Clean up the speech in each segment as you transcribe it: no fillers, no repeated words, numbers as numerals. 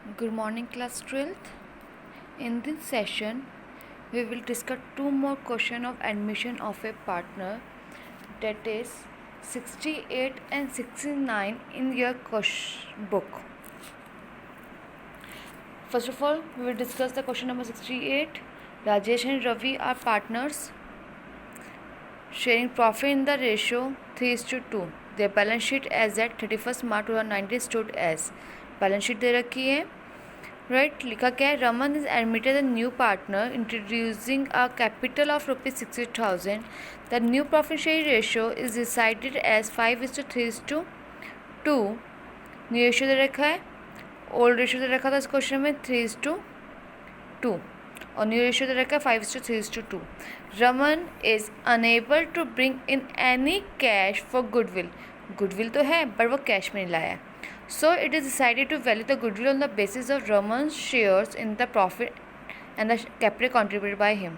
Good morning, class 12th. In this session, we will discuss two more questions of admission of a partner, that is 68 and 69 in your book. First of all, we will discuss the question number 68. Rajesh and Ravi are partners sharing profit in the ratio 3:2. Their balance sheet as at 31st March 2019 stood as. Balance sheet दे रखी है, right. लिखा क्या है? Raman is admitted a new partner introducing a capital of ₹60,000. The new profit sharing ratio is decided as 5:3:2. New ratio दे रखा है, old ratio दे रखा था इस क्वेश्चन में 3:2 और न्यू रेशियो दे रखा है 5:3:2. Raman is unable to bring in any cash for goodwill. Goodwill तो है बट वो कैश में नहीं लाया. So it is decided to value the goodwill on the basis of Raman's shares in the profit and the capital contributed by him.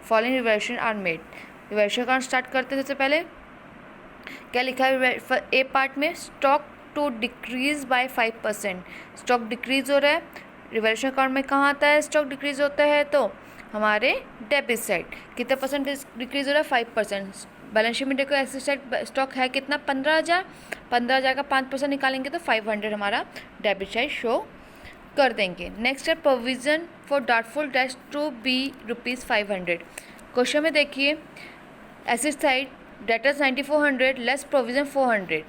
Following revaluation are made. Revaluation account start करते हैं. सबसे पहले क्या लिखा है ए पार्ट में? Stock to decrease by 5%. Stock decrease हो रहा है. रिवैल्यूएशन अकाउंट में कहाँ आता है स्टॉक डिक्रीज होता है? तो हमारे डेबिट साइड. कितना परसेंट डिक्रीज हो रहा है? 5%. बैलेंस शीट में देखो एसेट साइड स्टॉक है कितना? 15,000. 15,000 का 5% निकालेंगे तो 500 हमारा डेबिट साइड शो कर देंगे. नेक्स्ट है provision for doubtful debts to be ₹500. Question में देखिए asset side debtors 9400 less provision 400.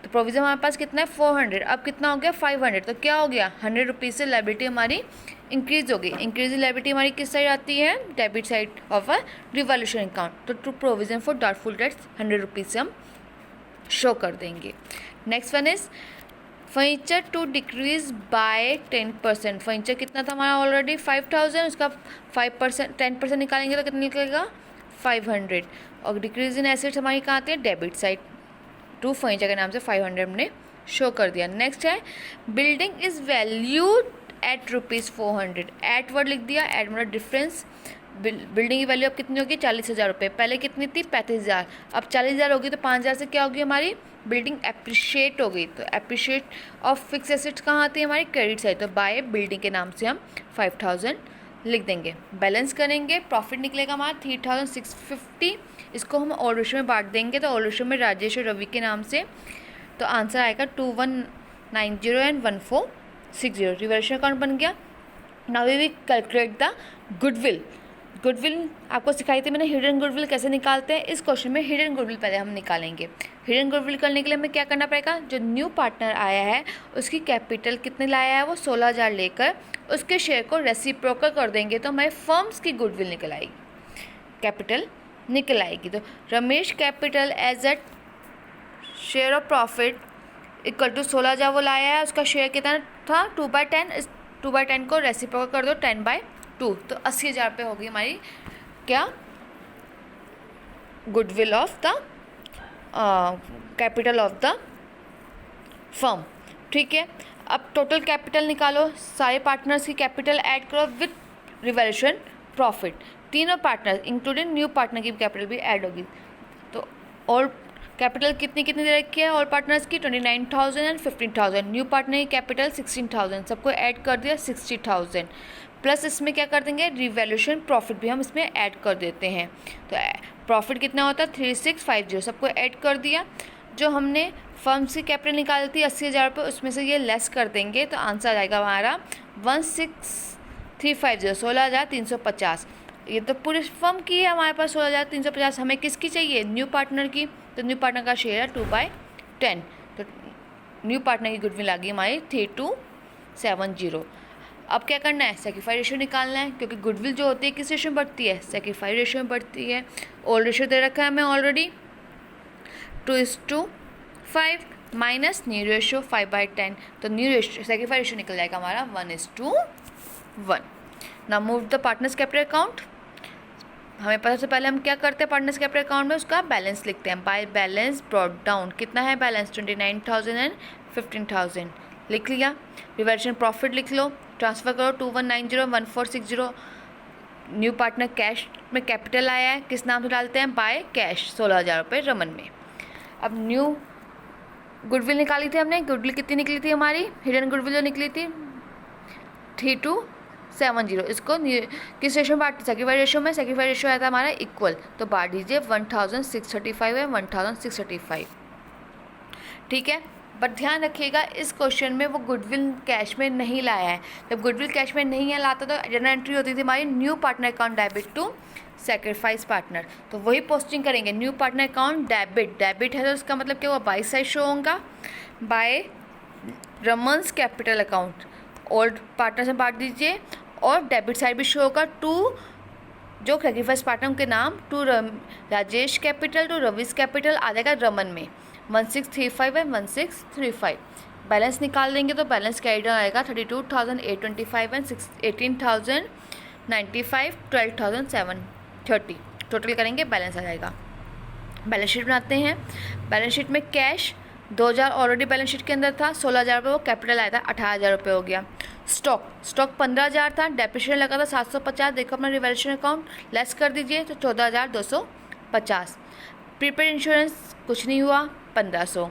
तो प्रोविजन हमारे पास कितना है? 400. अब कितना हो गया? 500. तो क्या हो गया? ₹100 से लायबिलिटी हमारी इंक्रीज हो गई. इंक्रीज लायबिलिटी हमारी किस साइड आती है? Debit side of a revaluation account. तो to provision for doubtful debts ₹100 से हम शो कर देंगे. Next one is furniture to decrease by 10%. Furniture कितना था हमारा? ऑलरेडी 5,000. उसका 5% 10% निकालेंगे तो कितना निकलेगा? 500. और डिक्रीज इन एसेट्स हमारी कहाँ आती है? Debit side. टू फर्नीचर के नाम से 500 हमने शो कर दिया. नेक्स्ट है building is valued at ₹400. At word लिख दिया. एट मतलब डिफरेंस. बिल्डिंग की वैल्यू अब कितनी होगी? 40,000 रुपये. पहले कितनी थी? 35,000. अब 40,000 होगी तो 5,000 से क्या होगी हमारी? बिल्डिंग एप्रिशिएट हो गई. तो एप्रिशिएट ऑफ फिक्स एसेट्स कहाँ आती है? हमारी क्रेडिट साइड. तो बाय बिल्डिंग के नाम से हम 5,000 लिख देंगे. बैलेंस करेंगे. प्रॉफिट निकलेगा हमारा 3,650. इसको हम ऑल रेशियो में बांट देंगे. तो ऑल रेशियो में राजेश और रवि के नाम से. तो आंसर आएगा 2190 एंड 1460. रिवैल्यूएशन अकाउंट बन गया. Now we will calculate the goodwill. Goodwill आपको सिखाई थी मैंने हिडन गुडविल कैसे निकालते हैं. इस क्वेश्चन में हिडन गुडविल पहले हम निकालेंगे. हिडन गुडविल करने के लिए हमें क्या करना पड़ेगा? जो न्यू पार्टनर आया है उसकी कैपिटल कितने लाया है? वो 16,000 लेकर उसके शेयर को रेसिप्रोकल कर देंगे तो हमारे फर्म्स की गुडविल निकल आएगी, कैपिटल निकल आएगी. तो Ramesh capital as at share of profit equal to 16,000 वो लाया है. उसका शेयर कितना था? 2/10. इस 2/10 को रेसिप्रोकल कर दो 10/2. तो 80,000 रुपये होगी हमारी क्या? Goodwill of the capital of the firm. ठीक है. अब टोटल कैपिटल निकालो. सारे पार्टनर्स की कैपिटल ऐड करो विद रिवैल्यूएशन प्रॉफिट. तीनों पार्टनर्स इंक्लूडिंग न्यू पार्टनर की कैपिटल भी ऐड होगी. तो और कैपिटल कितनी कितनी दे रखी है? ऑल पार्टनर्स की 29,000 एंड 15,000. न्यू पार्टनर की कैपिटल 16,000. सबको ऐड कर दिया 60,000. प्लस इसमें क्या कर देंगे? रिवैल्यूएशन प्रॉफिट भी हम इसमें ऐड कर देते हैं. तो प्रॉफिट कितना होता है? 3650. सबको ऐड कर दिया. जो हमने फर्म्स की कैपिटल निकाली थी 80,000 रुपये उसमें से ये लेस कर देंगे तो आंसर आएगा हमारा 16,350. 16,350. ये तो पूरी फर्म की है हमारे पास 16,350. हमें किसकी चाहिए? न्यू पार्टनर की. तो न्यू पार्टनर का शेयर है 2/10. तो न्यू पार्टनर की गुडविल आ गई हमारी 3270. अब क्या करना है? सेक्रीफाई रेशियो निकालना है क्योंकि गुडविल जो होती है किस रेशियो में बढ़ती है? सेक्रीफाई रेशियो में बढ़ती है. ओल्ड रेशियो दे रखा है हमें ऑलरेडी 2:5 माइनस न्यू रेशियो 5/10. तो न्यू रेशियो सेक्रीफाई रेशियो निकल जाएगा हमारा 1:1. Now move the partners capital account. हमें पता से पहले हम क्या करते हैं? पार्टनर्स कैपिटल अकाउंट में उसका बैलेंस लिखते हैं. By balance brought down. कितना है बैलेंस? 29,000 एंड 15,000 लिख लिया. रिवैल्यूएशन प्रॉफिट लिख लो. ट्रांसफ़र करो 2190 1460. न्यू पार्टनर कैश में कैपिटल आया है. किस नाम से डालते हैं? बाय कैश 16,000 रुपये रमन में. अब न्यू गुडविल निकाली थी हमने. गुडविल कितनी निकली थी हमारी? हिडन गुडविल जो निकली थी 3270। इसको किस रेशो में बांट, सेक्रीफाइस रेशो में, सेक्रीफाइस रेशो आया था हमारा इक्वल, तो बांट दीजिए 1635 है 1635। ठीक है, बट ध्यान रखिएगा इस क्वेश्चन में वो गुडविल कैश में नहीं लाया है। जब गुडविल कैश में नहीं है लाता तो जनरल एंट्री होती थी हमारी new partner account debit to sacrifice partner, तो वही पोस्टिंग करेंगे। न्यू पार्टनर अकाउंट डेबिट है तो इसका मतलब क्या हुआ, बाई साइड शो होगा by Raman's capital account, old partner से बांट दीजिए, और डेबिट साइड भी शो होगा टू जो सेक्रीफाइस पार्टनर के नाम, to Rajesh capital, to Ravi's capital आ जाएगा रमन में। 1635 है 1635। बैलेंस निकाल देंगे तो बैलेंस कैरी डाउन आएगा 32,825 एंड 18,095, 12,730। टोटल करेंगे बैलेंस आ जाएगा। बैलेंस शीट बनाते हैं। बैलेंस शीट में कैश 2,000 ऑलरेडी बैलेंस शीट के अंदर था, 16,000 रुपये वो कैपिटल आया था, 18,000 रुपये हो गया। स्टॉक 15,000 था, डेप्रिसिएशन लगा था 750, देखो अपना रिवैल्यूएशन अकाउंट लेस कर दीजिए तो 14,250। प्रीपेड इंश्योरेंस कुछ नहीं हुआ 1500।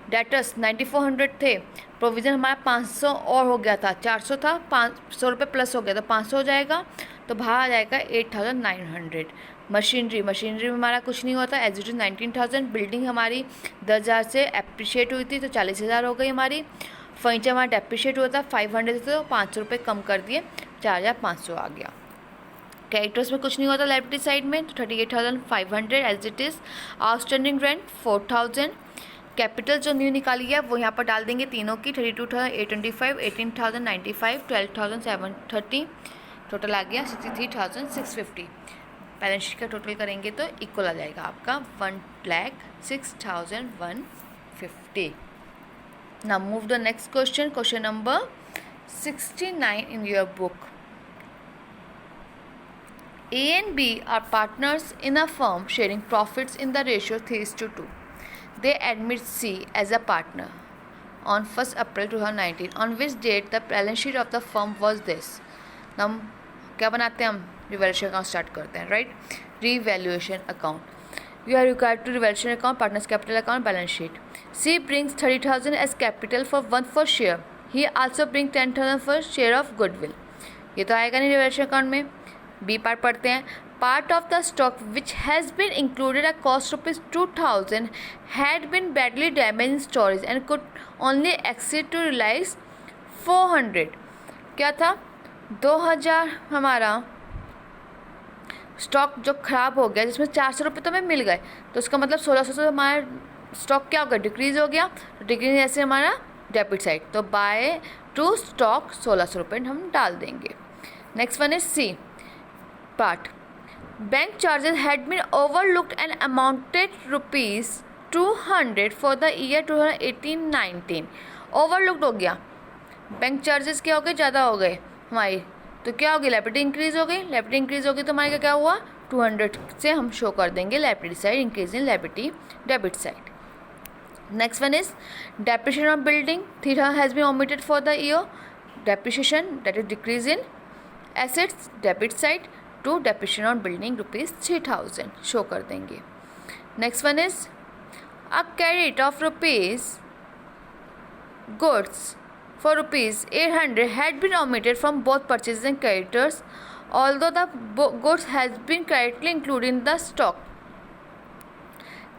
डेटर्स 9400 थे, प्रोविज़न हमारा 500 और हो गया था, 400 था, 500 रुपये प्लस हो गया तो 500 हो जाएगा, तो बाहर आ जाएगा 8,900। मशीनरी में हमारा कुछ नहीं हुआ था, एग्जीक्यूटिव 19,000। बिल्डिंग हमारी 10,000 से अप्रिशिएट हुई थी तो 40,000 हो गई हमारी। फर्नीचर हमारा डेप्रिशिएट हुआ था 500 से तो 500 रुपये कम कर दिए, 4,500 आ गया। क्रेडिटर्स में कुछ नहीं हुआ था लायबिलिटी साइड में, तो 38,500 as it is. Outstanding rent 4,000। Capital जो न्यू निकाली है वो यहाँ पर डाल देंगे तीनों की, 32,825, 18,095, 12,730, टोटल आ गया 63,650। बैलेंस शीट का टोटल करेंगे तो इक्वल आ जाएगा आपका 1,06,150। Now move the next question, question number 69 in your book. A and B are partners in a firm sharing profits in the ratio 3:2. They admit C as a partner on 1st April 2019. On which date the balance sheet of the firm was this? Now क्या बनाते हैं हम, revaluation account start करते हैं, right. Revaluation account, we are required to revaluation account, partners capital account, balance sheet. C brings 30,000 as capital for 1 for share. He also brings 10,000 for share of goodwill. ये तो आएगा नहीं revaluation account में। B part पढ़ते हैं। Part of the stock which has been included a cost ₹2,000 had been badly damage in storage and could only exceed to realise 400। क्या था, 2,000 हमारा स्टॉक जो ख़राब हो गया, जिसमें 400 रुपये तो हमें मिल गए, तो उसका मतलब 1,600 से हमारा स्टॉक क्या हो गया, डिक्रीज़ हो गया। तो डिक्रीज ऐसे हमारा डेबिट साइड, तो बाय टू स्टॉक 1,600 रुपये हम डाल देंगे। Next one is C part. Bank charges had been overlooked and amounted ₹200 for the year 2018-19। Overlooked हो गया, बैंक चार्जेस क्या हो गए, ज़्यादा हो गए हमारी, तो क्या होगी, लायबिलिटी इंक्रीज़ हो गई। लायबिलिटी इंक्रीज़ होगी तो हमारे क्या हुआ, 200 से हम शो कर देंगे liability side, increase in liability debit side. Next one is depreciation of building. Theta has been omitted for the year. Depreciation, that is decrease in assets, debit side to depreciation on building ₹3,000 show कर देंगे। Next one is a credit of goods for ₹800 had been omitted from both purchases and creditors, although the goods has been correctly included in the stock.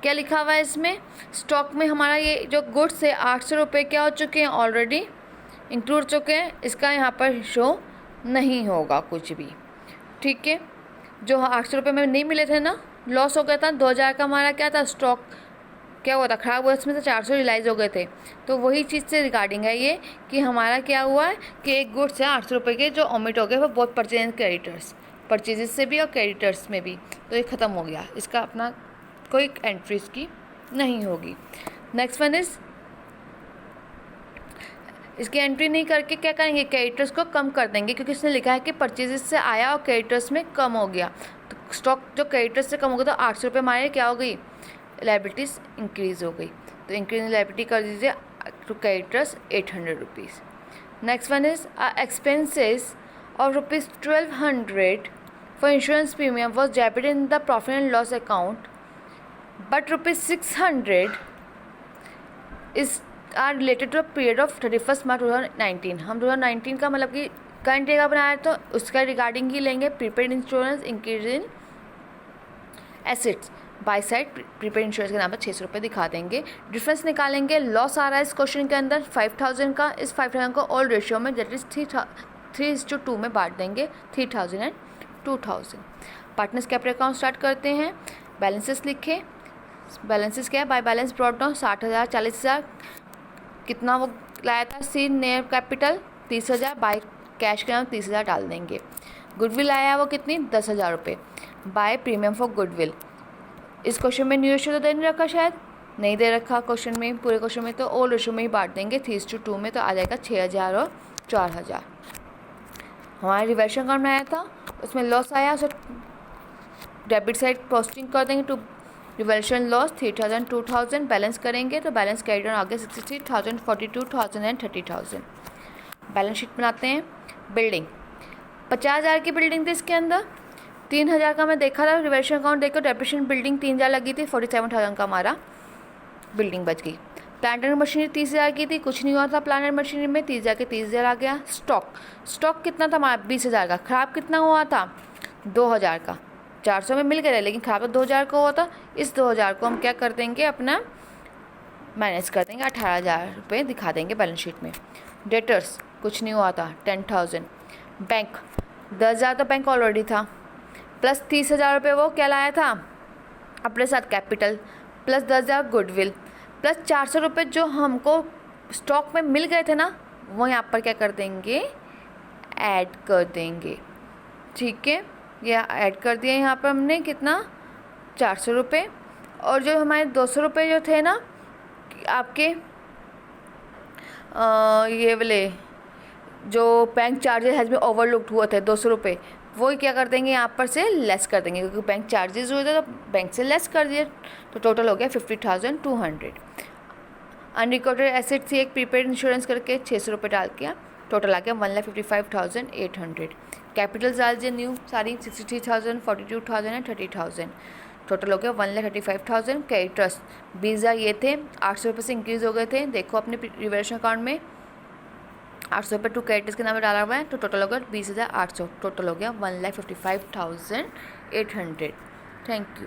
क्या लिखा हुआ है इसमें, stock में हमारा ये जो गुड्स है 800 रुपये क्या हो चुके हैं, ऑलरेडी इंक्लूड चुके हैं, इसका यहाँ पर शो नहीं होगा कुछ भी। ठीक है, जो 800 रुपये में नहीं मिले थे ना, लॉस हो गया था। 2,000 का हमारा क्या था, स्टॉक क्या हुआ था, ख़राब हुआ, इसमें से 400 रियलाइज़ हो गए थे। तो वही चीज़ से रिगार्डिंग है ये कि हमारा क्या हुआ है कि एक गुड्स है 800 रुपये के जो ओमिट हो गए, वो बहुत परचेज क्रेडिटर्स, परचेजेस से भी और क्रेडिटर्स में भी, तो ये ख़त्म हो गया, इसका अपना कोई एंट्रीज की नहीं होगी। नेक्स्ट वन इज, इसकी एंट्री नहीं करके क्या करेंगे, क्रेडिटर्स को कम कर देंगे, क्योंकि इसने लिखा है कि परचेजेस से आया और क्रेडिटर्स में कम हो गया, तो स्टॉक जो क्रेडिटर्स से कम हो गया तो 800 रुपये हमारे क्या हो गई, लायबिलिटीज़ इंक्रीज़ हो गई, तो इंक्रीज इन लायबिलिटी कर दीजिए to creditors 800 rupees. Next one is expenses of ₹1,200 for insurance premium was debited in the profit and loss account, but ₹600 is are related to a period of 31st March 2019। हम 2019 का मतलब कि current year का बनाया तो उसका regarding ही लेंगे। Prepaid insurance increase in assets by side prepaid insurance के नाम पर 600 रुपये दिखा देंगे। डिफरेंस निकालेंगे। लॉस आ रहा है इस क्वेश्चन के अंदर 5000 का। इस 5000 को ऑल रेशियो में दैट इज 3:2 में बांट देंगे, 3000 and 2000। Partners capital account start करते हैं। बैलेंसेस लिखे। बैलेंसेस क्या है? बाय बैलेंस ब्रॉट डाउन 60,000, 40,000 कितना वो लाया था सी नेयर कैपिटल 30,000, बाय कैश के नाम 30,000 डाल देंगे। गुडविल आया वो कितनी 10,000 रुपये। By premium for goodwill. इस क्वेश्चन में न्यू रेशियो तो दे नहीं रखा, शायद नहीं दे रखा क्वेश्चन में, पूरे क्वेश्चन में, तो ओल्ड रेशियो में ही बांट देंगे 3:2 में, तो आ जाएगा 6,000 और 4,000। हमारा रिवर्शन अकाउंट आया था उसमें लॉस आया, उसे डेबिट साइड पोस्टिंग कर देंगे टू रिवर्शन लॉस 3,000 2,000। बैलेंस करेंगे तो बैलेंस कैरी डाउन आ गया 63,000 42,000 एंड 30,000। बैलेंस शीट बनाते हैं। बिल्डिंग 50,000 की बिल्डिंग थी, इसके अंदर 3,000 का मैं देखा था रिवर्शन अकाउंट देखो, डेप्रिसिएशन बिल्डिंग 3,000 लगी थी, 47,000 का हमारा बिल्डिंग बच गई। प्लांट एंड मशीनरी 30,000 की थी, कुछ नहीं हुआ था प्लांट एंड मशीनरी में, 30,000 के 30,000 आ गया। स्टॉक कितना था हमारा 20,000 का, ख़राब कितना हुआ था 2,000 का, 400 में मिल गया लेकिन ख़राब 2,000 का हुआ था। इस 2,000 को हम क्या कर देंगे, अपना माइनस कर देंगे, 18,000 रुपये दिखा देंगे बैलेंस शीट में। डेटर्स कुछ नहीं हुआ था 10,000। बैंक 10,000 तो बैंक ऑलरेडी था, प्लस 30,000 रुपये वो क्या लाया था अपने साथ कैपिटल, प्लस 10,000 गुडविल, प्लस 400 रुपये जो हमको स्टॉक में मिल गए थे ना, वो यहाँ पर क्या कर देंगे, ऐड कर देंगे। ठीक है, ये ऐड कर दिया यहाँ पर हमने कितना 400 रुपये। और जो हमारे 200 रुपये जो थे ना आपके ये वाले जो bank charges has been overlooked हुए थे 200 रुपये, वो क्या कर देंगे यहाँ पर से लेस कर देंगे, क्योंकि बैंक चार्जेस हुए थे तो बैंक से लेस कर दिए, तो टोटल हो गया 50,200। अनरिकॉर्डेड एसेट थी एक प्रीपेड इंश्योरेंस करके 600 रुपये डाल के टोटल आ गया 1,55,800। कैपिटल डाल दिए न्यू सारी 63,000 42,000 एंड 30,000, टोटल हो गया 1,35,000। क्रेडिटर्स 20,000 ये थे, 800 रुपये से इंक्रीज़ हो गए थे, देखो अपने रिवर्शन अकाउंट में 800 रुपये टू क्रेडिटर्स के नाम में डाला हुआ है, तो टोटल हो गया 20,800, टोटल हो गया 1,55,800। Thank you.